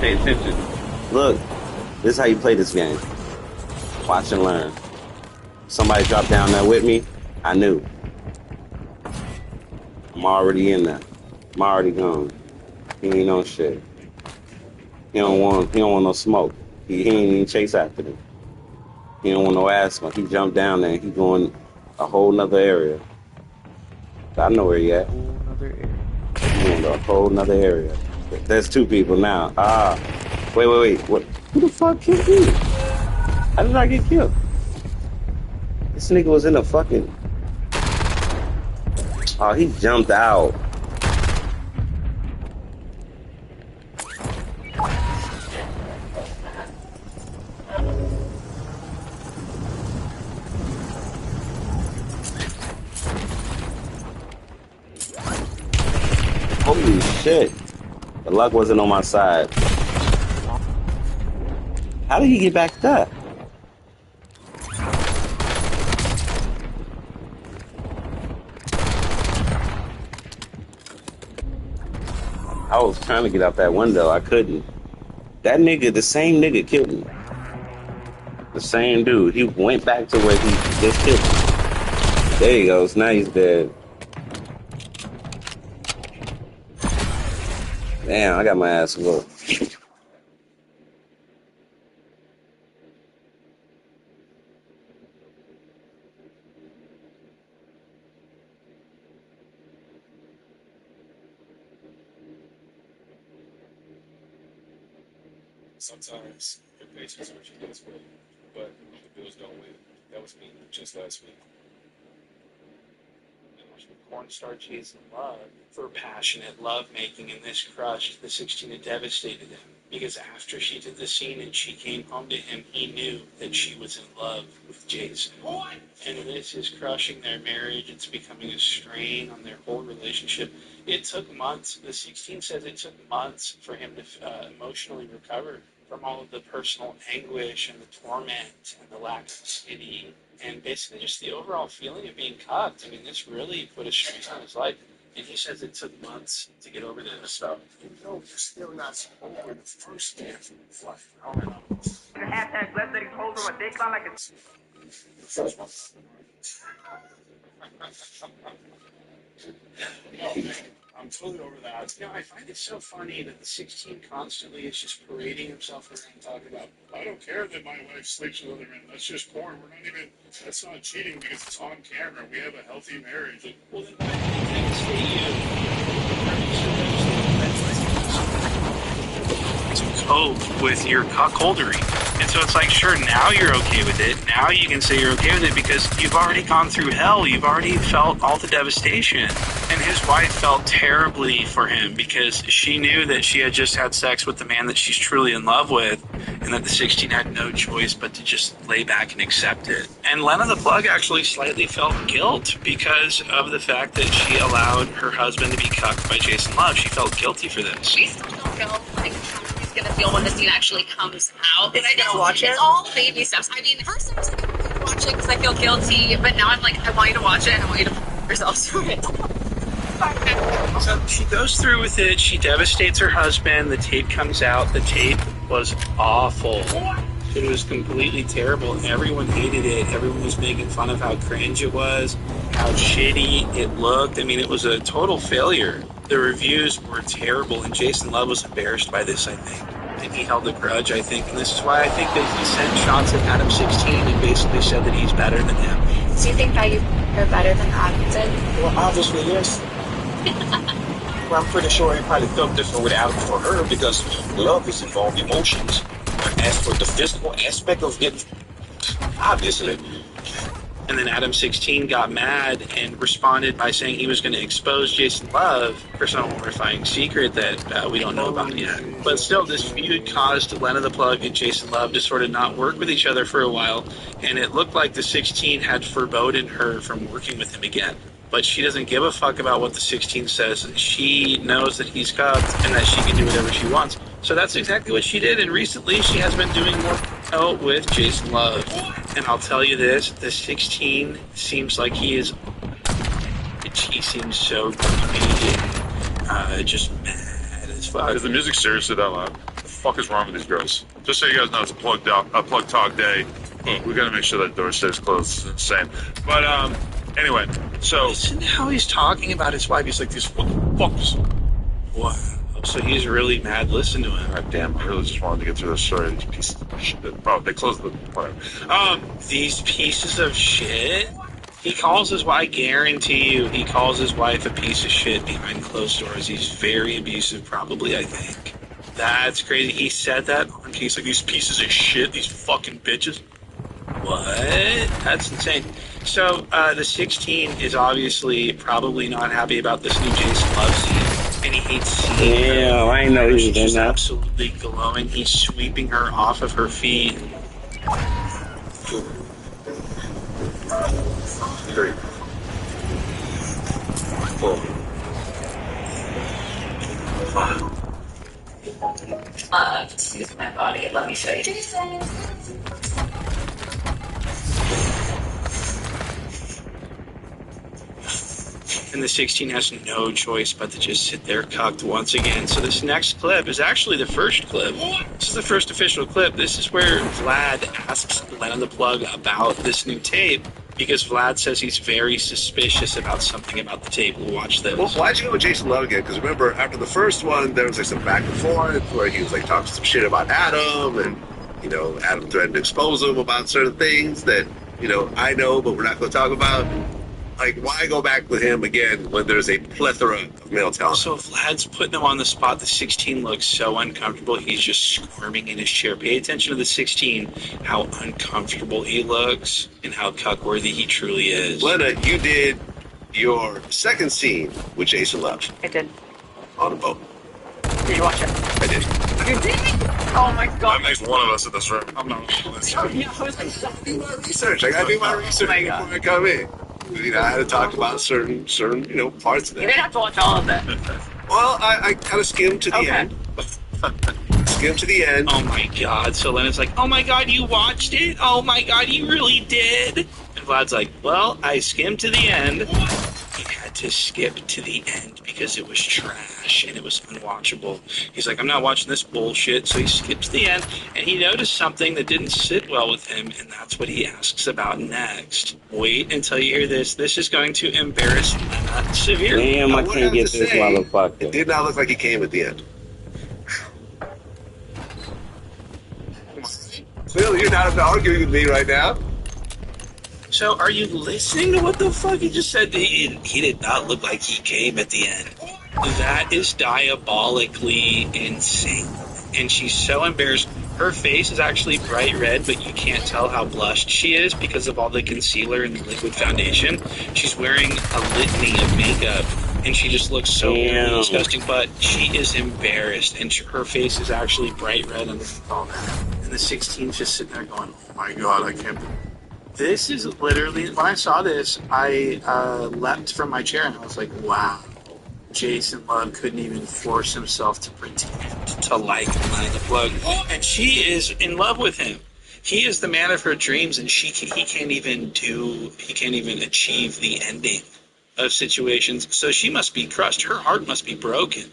Pay attention. Look, this is how you play this game. Watch and learn. Somebody dropped down there with me. I knew. I'm already in there. I'm already gone. He ain't on shit. He don't want no smoke. He ain't even chase after them. He don't want no ass. He jumped down there. He going a whole nother area. I know where he at. He in a whole nother area. There's two people now. Wait. What? Who the fuck killed me? How did I get killed? This nigga was in a fucking... Oh, he jumped out. Holy shit. The luck wasn't on my side. How did he get back up? I was trying to get out that window. I couldn't. That nigga, the same nigga killed me. The same dude. He went back to where he just killed me. There he goes. Now he's dead. Damn, I got my ass whooped. Sometimes your patience is what you get with, but the Bills don't win. That was me just last week. Porn star Jason Love for passionate lovemaking, and this crush, the 16, had devastated him because after she did the scene and she came home to him, he knew that she was in love with Jason. What? And this is crushing their marriage. It's becoming a strain on their whole relationship. It took months. The 16 says it took months for him to emotionally recover from all of the personal anguish and the torment and the lack of city and basically just the overall feeling of being cucked. I mean, this really put a strain on his life. And he says it took months to get over this stuff. You know, you're still not over the first dance of his life. I don't know. The hashtag let's let him hold from a dick line like a... The first one. I'm totally over that. You know, I find it so funny that the 16 constantly is just parading himself around talking about, I don't care that my wife sleeps with other men. That's just porn. We're not even, that's not cheating because it's on camera. We have a healthy marriage. well, then why did they devastate you? To cope with your cuckoldery. And so it's like, sure, now you're okay with it. Now you can say you're okay with it because you've already gone through hell. You've already felt all the devastation. And his wife felt terribly for him because she knew that she had just had sex with the man that she's truly in love with, and that the 16 had no choice but to just lay back and accept it. And Lena the Plug actually slightly felt guilt because of the fact that she allowed her husband to be cucked by Jason Love. She felt guilty for this. We still don't feel like how he's gonna feel when the scene actually comes out. Is he gonna watch it? It's all baby steps. I mean, first I was like, I'm gonna watch it because I feel guilty, but now I'm like, I want you to watch it and I want you to put yourself through it. So she goes through with it. She devastates her husband. The tape comes out. The tape was awful. It was completely terrible. Everyone hated it. Everyone was making fun of how cringe it was, how shitty it looked. I mean, it was a total failure. The reviews were terrible, and Jason Love was embarrassed by this, I think. And he held a grudge, I think. And this is why I think that he sent shots at Adam 16 and basically said that he's better than him. Do you think that you're better than Adam did? Well, obviously, yes. Well, I'm pretty sure it probably felt different with Adam for her because love is involved emotions. But as for the physical aspect of it, obviously. And then Adam 16 got mad and responded by saying he was going to expose Jason Love for some horrifying secret that we don't know about yet. But still, this feud caused Lena the Plug and Jason Love to sort of not work with each other for a while, and it looked like the 16 had foreboded her from working with him again. But she doesn't give a fuck about what the 16 says. She knows that he's cuffed and that she can do whatever she wants. So that's exactly what she did, and recently she has been doing more with Jason Love. And I'll tell you this, the 16 seems like he seems so just mad as fuck. Is the music seriously that loud? fuck is wrong with these girls? Just so you guys know, it's a plug talk day. We gotta make sure that door stays closed. It's insane. But anyway, so Listen to how he's talking about his wife. He's like, these fuckers. Wow. So he's really mad. Listen to him. God damn, I really just wanted to get through this story. These pieces of shit. Oh, they closed the whatever. These pieces of shit. He calls his wife. I guarantee you, he calls his wife a piece of shit behind closed doors. He's very abusive, probably. I think. That's crazy. He said that on. He's like, these pieces of shit. These fucking bitches. What? That's insane. So the 16 is obviously probably not happy about this new Jason Love scene, and he hates seeing her. Yeah, I ain't know he was She's in just that. absolutely glowing. He's sweeping her off of her feet. 3, 4, 5. Excuse my body. Let me show you. Jason. And the 16 has no choice but to just sit there cucked once again. So this next clip is actually the first clip. This is the first official clip. This is where Vlad asks Lena the Plug about this new tape because Vlad says he's very suspicious about something about the tape. We'll watch this. Well, why'd you go with Jason Love again? Because remember, after the first one, there was like some back and forth where he was like talking some shit about Adam, and you know, Adam threatened to expose him about certain things that I know, but we're not going to talk about. Like, why go back with him again when there's a plethora of male talent? So Vlad's putting him on the spot. The 16 looks so uncomfortable. He's just squirming in his chair. Pay attention to the 16, how uncomfortable he looks and how cuckworthy he truly is. Lena, you did your second scene with Jason Love. I did. On a boat. Did you watch it? I did. You did? Oh my That god. makes one of us in this room. I'm not sure. Oh, yeah, I was like, Do my research. I gotta do my research before I come in. I had to talk about certain parts of you that. didn't have to watch all of it. Well, I kind of skimmed to the Okay. end. Skimmed to the end. Oh my god. So Leonard's like, oh my god, you watched it? Oh my god, you really did? And Vlad's like, well, I skimmed to the end. He had to skip to the end because it was trash and it was unwatchable. He's like, I'm not watching this bullshit. So he skips to the end and he noticed something that didn't sit well with him, and that's what he asks about next. Wait until you hear this. This is going to embarrass Lena severely. Damn, I would can't have get to this say, It motherfucker. did not look like he came at the end. Clearly, you're not arguing with me right now. So are you listening to what the fuck he just said? He did not look like he came at the end. That is diabolically insane. And she's so embarrassed. Her face is actually bright red, but you can't tell how blushed she is because of all the concealer and the liquid foundation. She's wearing a litany of makeup, and she just looks so disgusting. But she is embarrassed, and her face is actually bright red underneath all that. And the 16's just sitting there going, oh my god, I can't believe. This is literally, when I saw this, I leapt from my chair and I was like, wow. Jason Love couldn't even force himself to pretend to like Lena the Plug. And she is in love with him. He is the man of her dreams, and he can't even achieve the ending of situations. So she must be crushed. Her heart must be broken.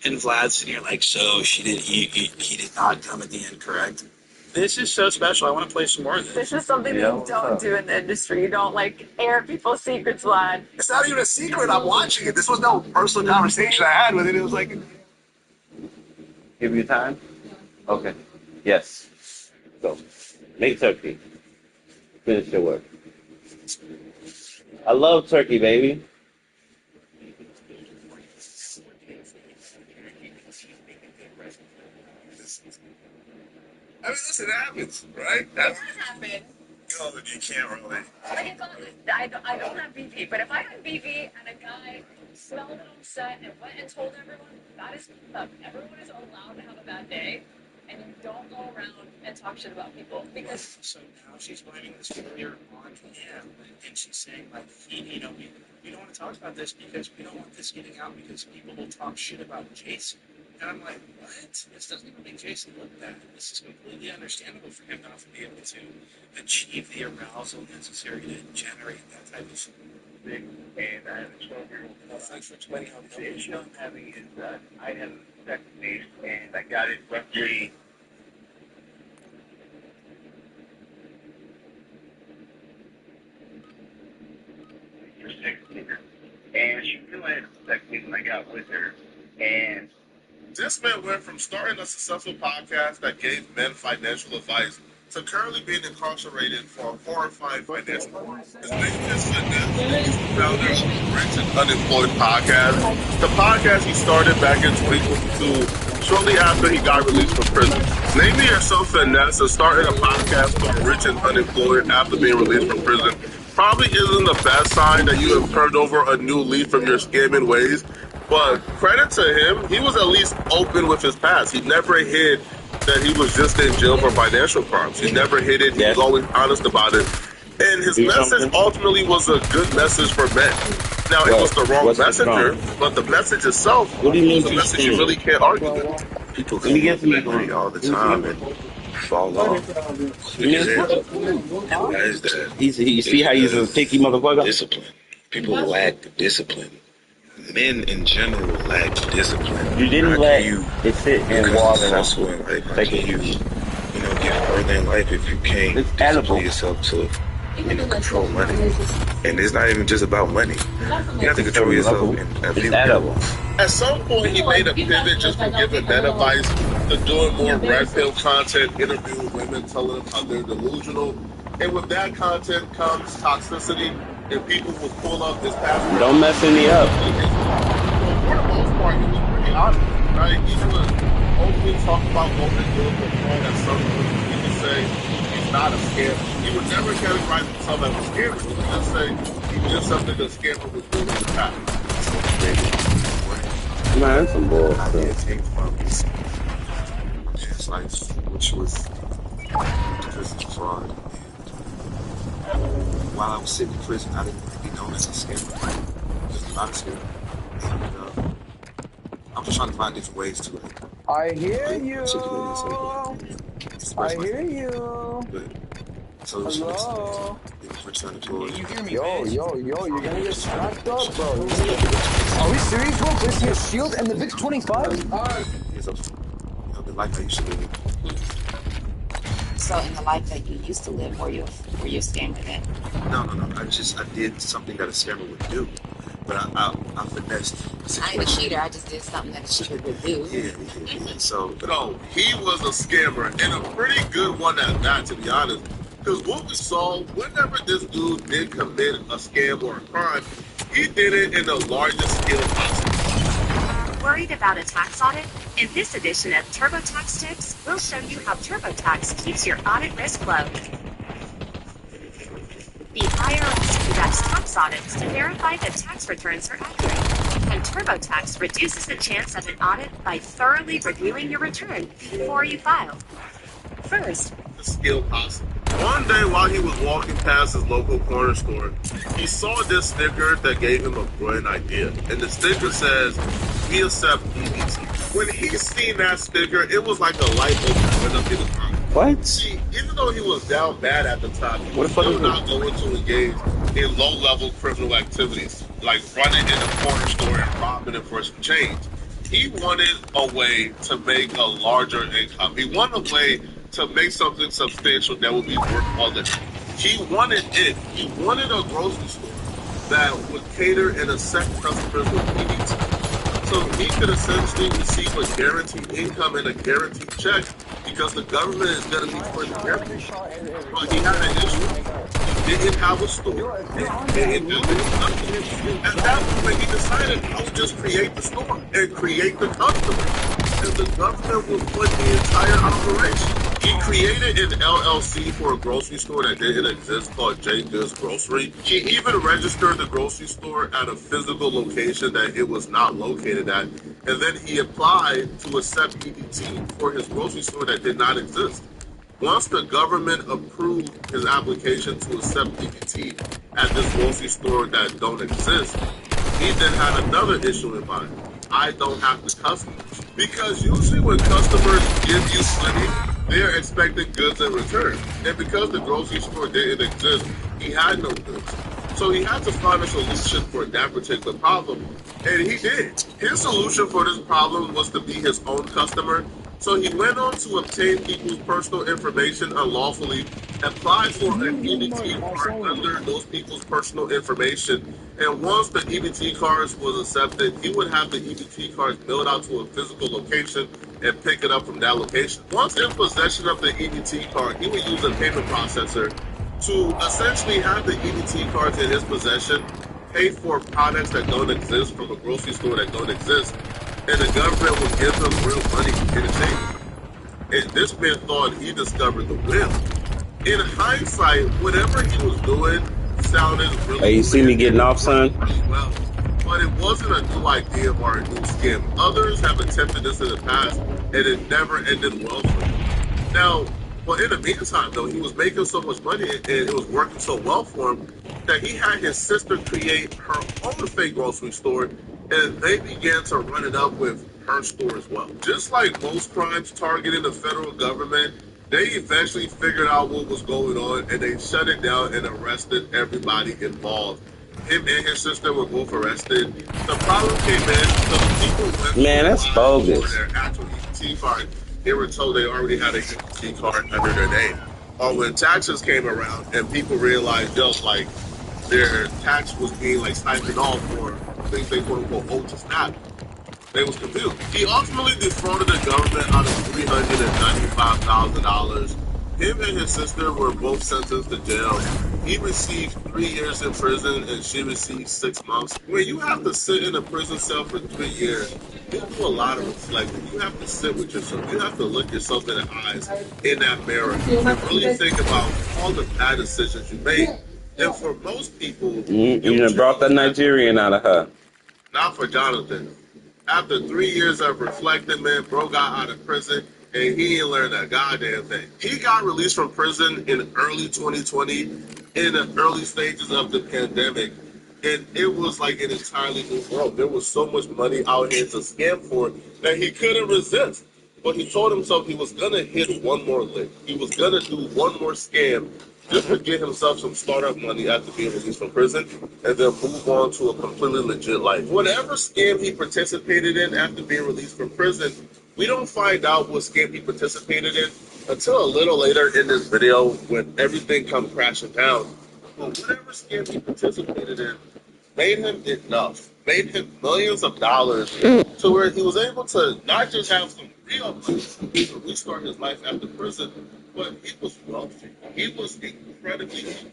And Vlad's sitting here like, so he did not come at the end, correct? This is so special. I want to play some more of this. This is something that you don't do in the industry. You don't, air people's secrets, Vlad. It's not even a secret. I'm watching it. This was no personal conversation I had with it. It was like, Give you time? Okay. Yes. Go. Make turkey. Finish your work. I love turkey, baby. I mean, listen, it happens, right? That's happened. oh, you can't really. I don't have BV, but if I had BV and a guy smelled it on set and went and told everyone, that is fucked up. Everyone is allowed to have a bad day, and you don't go around and talk shit about people because. So now she's blaming this failure on him, and she's saying we don't want to talk about this because we don't want this getting out because people will talk shit about Jason. And I'm like, what? This doesn't even make Jason look bad. This is completely understandable for him not to be able to achieve the arousal necessary to generate that type of And I have a 12-year-old. Thanks for explaining how The issue I'm having is that I have a second niece, and I got it roughly doing technique when I got with her, and This man went from starting a successful podcast that gave men financial advice to currently being incarcerated for a horrifying financial crime. His name is Finesse. He's the founder of Rich and Unemployed Podcast. The podcast he started back in 2022, shortly after he got released from prison. Naming yourself Finesse and starting a podcast called Rich and Unemployed after being released from prison probably isn't the best sign that you have turned over a new leaf from your scamming ways. But credit to him, he was at least open with his past. He never hid that he was just in jail for financial crimes. He never hid it. He was always honest about it. And his message ultimately was a good message for men. Now, it was the wrong messenger, but the message itself was a message you really can't argue with. People come up angry all the time and fall off. Quick as hell. Why is that? You see how he's a picky motherfucker? Discipline. People lack discipline. Men in general lack discipline. You didn't let it sit and walk and also in life. How can you get further in life if you can't discipline yourself to control money? And it's not even just about money. You have to control yourself and people. At some point, he made a pivot just from giving men advice to doing more red pill content, interviewing women, telling them how they're delusional. And with that content comes toxicity, and people will pull up this past. Don't mess any up. For the most part, he was pretty honest, right? He would openly talk about what they're doing for fun. At some point, he would say he's not a scammer. He would never categorize himself as a scammer. He would just say he did something that scammer was doing in the past. Man, that's some bullshit. His life, which was prison fraud. While I was sitting in prison, I didn't be known as a scammer. Just not a scammer. And I'm just trying to find different ways to I hear you. I hear you. Hello. You hear me, yo, you're gonna get strapped up, bro. Are we serious, bro? This your shield and the VIX 25? The life I used to live. So in the life that you used to live, were you a scammer then? No. I did something that a scammer would do. But I finessed the situation. I ain't a cheater. I just did something that a cheater would do. Yeah. So, no, he was a scammer, and a pretty good one at that, to be honest. Because what we saw, whenever this dude did commit a scam or a crime, he did it in the largest scale possible. Worried about a tax audit? In this edition of TurboTax Tips, we'll show you how TurboTax keeps your audit risk low. The IRS conducts tax audits to verify that tax returns are accurate, and TurboTax reduces the chance of an audit by thoroughly reviewing your return before you file. First, the skill possible. One day while he was walking past his local corner store, he saw this sticker that gave him a brilliant idea. And the sticker says, "We accept EBT." When he seen that sticker, it was like a light bulb went up in his mind. What? See, even though he was down bad at the time, he was still not going to engage in low-level criminal activities, like running in a corner store and robbing it for some change. He wanted a way to make a larger income. He wanted a way to make something substantial that would be worth more than it. He wanted it. He wanted a grocery store that would cater and accept customers with EBT. So he could essentially receive a guaranteed income and a guaranteed check because the government is going to be putting everything. But he had an issue. He didn't have a store. He didn't do nothing. At that point, he decided I would just create the store and create the customer. And the government will fund the entire operation. He created an LLC for a grocery store that didn't exist called J. Goods Grocery. He even registered the grocery store at a physical location that it was not located at. And then he applied to accept EBT for his grocery store that did not exist. Once the government approved his application to accept EBT at this grocery store that don't exist, he then had another issue in mind. I don't have the customers. Because usually when customers give you money, they're expecting goods in return. And because the grocery store didn't exist, he had no goods. So he had to find a solution for that particular problem. And he did. His solution for this problem was to be his own customer. So he went on to obtain people's personal information unlawfully applied for an EBT card under those people's personal information. And once the EBT cards was accepted, he would have the EBT cards mailed out to a physical location and pick it up from that location. Once in possession of the EBT card, he would use a payment processor to essentially have the EBT cards in his possession, pay for products that don't exist from a grocery store that don't exist, and the government would give him real money in exchange. And this man thought he discovered the whip. In hindsight, whatever he was doing sounded really Hey, you see me getting off, son? really well. But it wasn't a new idea or a new scam. Others have attempted this in the past, and it never ended well for him. Now, well, in the meantime, though, he was making so much money and it was working so well for him that he had his sister create her own fake grocery store, and they began to run it up with her store as well. Just like most crimes targeting the federal government, they eventually figured out what was going on and they shut it down and arrested everybody involved. Him and his sister were both arrested. The problem came in, so people went Man, that's bogus. for their actual EBT card. They were told they already had a EBT card under their name. Or when taxes came around and people realized, yo, like, their tax was being, like, siphoned off for things they quote-unquote owed to SNAP, they was confused. He ultimately defrauded the government out of $395,000. Him and his sister were both sentenced to jail. He received 3 years in prison and she received 6 months. When you have to sit in a prison cell for 3 years, you do a lot of reflecting. You have to sit with yourself. You have to look yourself in the eyes in that mirror and really think about all the bad decisions you made. And for most people, You done brought that Nigerian out of her. not for Jonathan. After 3 years of reflecting, man, bro got out of prison and he didn't learn a goddamn thing. He got released from prison in early 2020 in the early stages of the pandemic. And it was like an entirely new world. There was so much money out here to scam for that he couldn't resist. But he told himself he was going to hit one more lick. He was going to do one more scam just to get himself some startup money after being released from prison and then move on to a completely legit life. Whatever scam he participated in after being released from prison, we don't find out what scam he participated in until a little later in this video when everything comes crashing down. But whatever scam he participated in made him enough, made him millions of dollars to where he was able to not just have some real money to restart his life after prison, but he was wealthy. He was incredibly wealthy.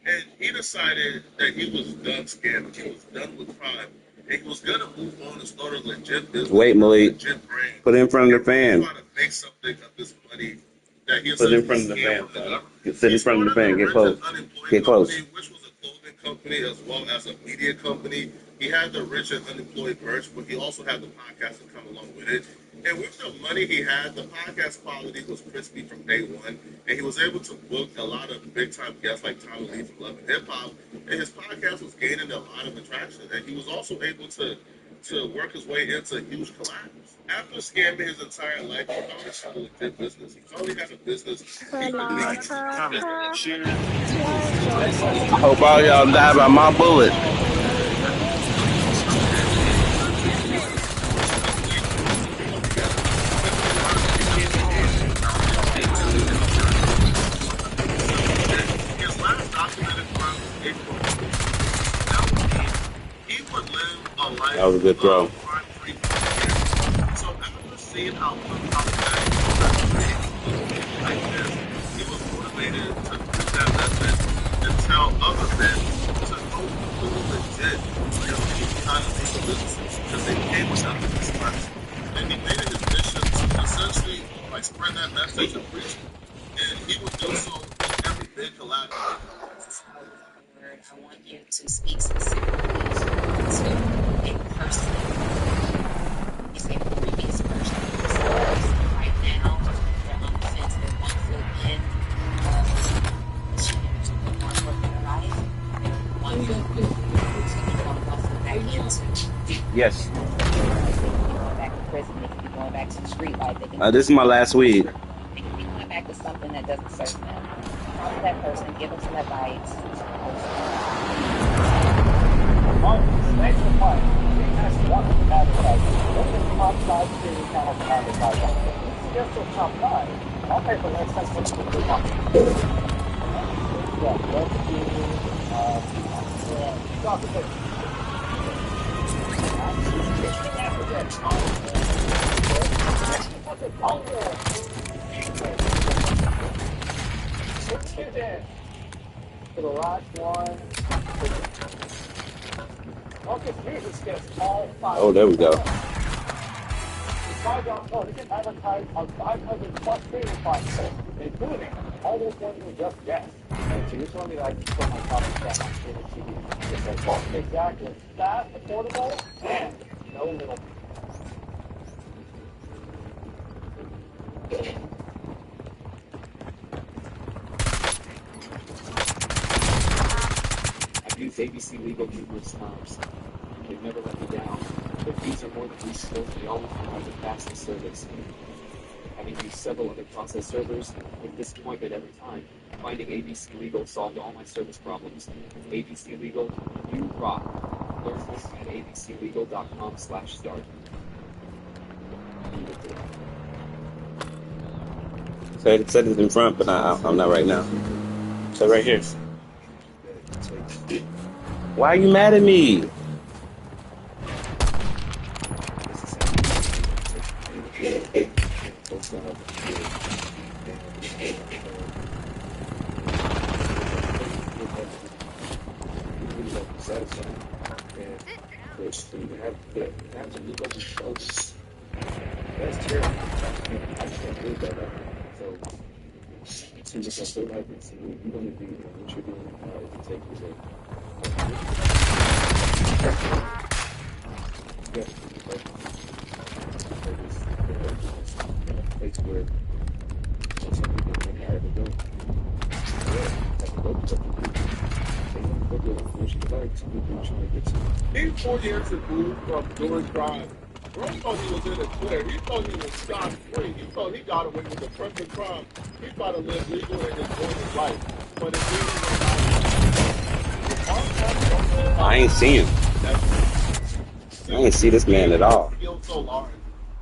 And he decided that he was done scamming, he was done with crime, and he was going to move on and start a legit business. Wait, Malik. Legit brand. Put it in front of the fan. Trying to make something of this money that he Put it in front of the fan. Sit in front of the fan. Get close. Get close. Which was a clothing company as well as a media company. He had the Rich and Unemployed merch, but he also had the podcast to come along with it. And with the money he had, the podcast quality was crispy from day one. And he was able to book a lot of big-time guests like Tyler Lee from Love and Hip Hop. And his podcast was gaining a lot of attraction. And he was also able to work his way into huge collabs. After scamming his entire life, he finally started a legit business. He finally had a business. I hope all y'all die by my bullet. His last documented crime was April. He would live a life That was a good throw. crime-free. So after seeing how bad like this, he was motivated to do that method and tell other men to go completely legit and keep behind the legal businesses because they came without the express. And he made it his mission to essentially like spread that message and preach it. And he would do so in every big collab. I want you to speak specifically to a person. You say previous person. Right now, they're on the fence, they're 1 foot in, change 1 foot in their life, they're 1 foot back into. Yes. They can be going back to prison, they can be going back to the street life. They can This is my last week. They can be going back to something that doesn't serve them. Talk to that person, give them some advice. Next part, we just want to advertise. This is top 5 series channel to advertise on. It's just a top 5. I'll pay for next time. let's do, stop the thing. For the last one. Marcus Jesus gets all 5. Oh, there we go. No, they can advertise on 500 plus trading fights, including all those ones we just guessed. And so you're telling me that I can put my top stuff on cable TV? Just like, well, exactly. Fast, affordable, and no middle. I've used ABC Legal numerous times. They've never let me down. Their fees are more than reasonable. They always provide the fastest service. Having used several other process servers, I'm disappointed every time. Finding ABC Legal solved all my service problems. ABC Legal, you rock. Learn more at abclegal.com/start. Said it in front, but I'm not right now. So right here. Why are you mad at me? That's terrible. I just can't believe that. So, it seems like I feel like it's, you're going to be what you're doing if you take your break. Place where some people think I ever go. He's 4 years removed from doing crime. Bro thought he was in a clear. He thought he was scot free. He thought he got away with the perfect crime. He's about to live legal and enjoy his life. But it's really I ain't see him. I ain't see this man at all. so large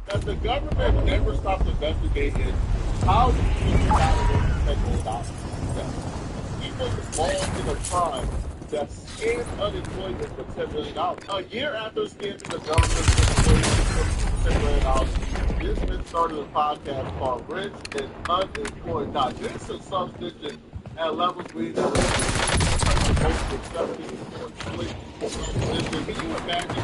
that the government never stopped investigating how these people got away with $10 million. People involved in a crime that scammed unemployment for $10 million. A year after scamming the government for $10 million, this man started a podcast called Rich and Unemployed. Now, this is substance at levels we never seen. Most accepting or slick. Can you imagine